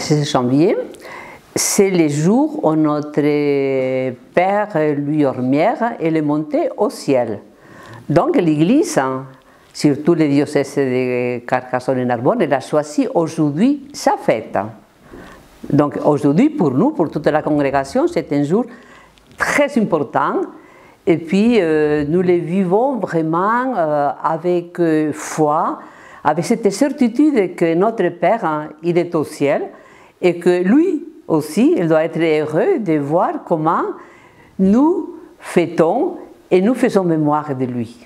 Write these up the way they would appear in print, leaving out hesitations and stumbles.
16 janvier, c'est le jour où notre Père Louis Ormière est monté au ciel. Donc l'Église, surtout le diocèse de Carcassonne et Narbonne, elle a choisi aujourd'hui sa fête. Donc aujourd'hui, pour nous, pour toute la congrégation, c'est un jour très important. Et puis nous le vivons vraiment avec foi, avec cette certitude que notre Père, il est au ciel et que lui aussi, il doit être heureux de voir comment nous fêtons et nous faisons mémoire de lui.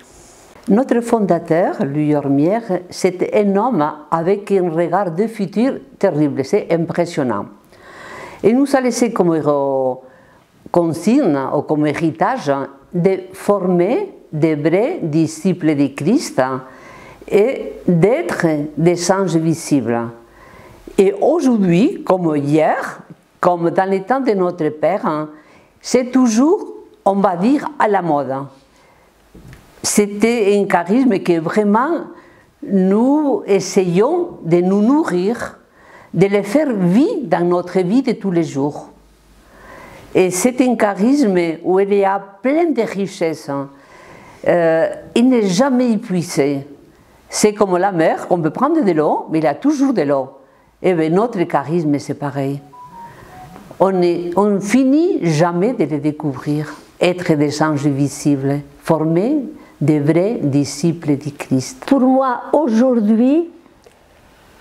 Notre fondateur, Louis Ormière, c'était un homme avec un regard de futur terrible, c'est impressionnant. Il nous a laissé comme consigne ou comme héritage de former des vrais disciples de Christ et d'être des anges visibles. Et aujourd'hui, comme hier, comme dans les temps de notre Père, c'est toujours, on va dire, à la mode. C'était un charisme que vraiment nous essayons de nous nourrir, de le faire vivre dans notre vie de tous les jours. Et c'est un charisme où il y a plein de richesses. Il n'est jamais épuisé. C'est comme la mer, on peut prendre de l'eau, mais il y a toujours de l'eau. Et bien notre charisme, c'est pareil. On ne finit jamais de le découvrir, être des anges visibles, former des vrais disciples du Christ. Pour moi, aujourd'hui,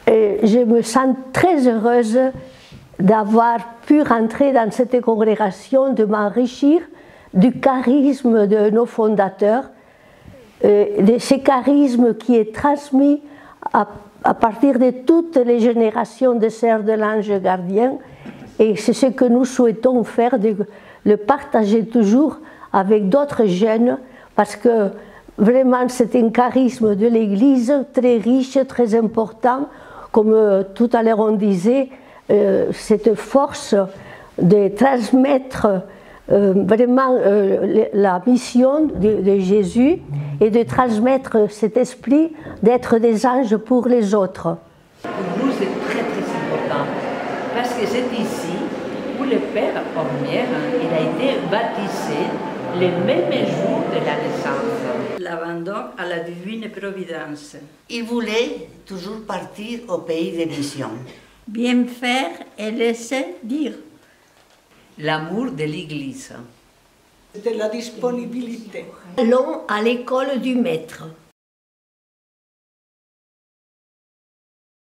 je me sens très heureuse d'avoir pu rentrer dans cette congrégation, de m'enrichir du charisme de nos fondateurs, de ce charisme qui est transmis à partir de toutes les générations de sœurs de l'Ange Gardien, et c'est ce que nous souhaitons faire, de le partager toujours avec d'autres jeunes, parce que vraiment c'est un charisme de l'Église très riche, très important, comme tout à l'heure on disait, cette force de transmettre vraiment la mission de Jésus et de transmettre cet esprit d'être des anges pour les autres. Pour nous, c'est très important parce que c'est ici où le Père Ormière il a été baptisé le même jour de la naissance. L'abandon à la divine providence. Il voulait toujours partir au pays des missions. Bien faire et laisser dire. L'amour de l'Église. C'était la disponibilité. Allons à l'école du Maître.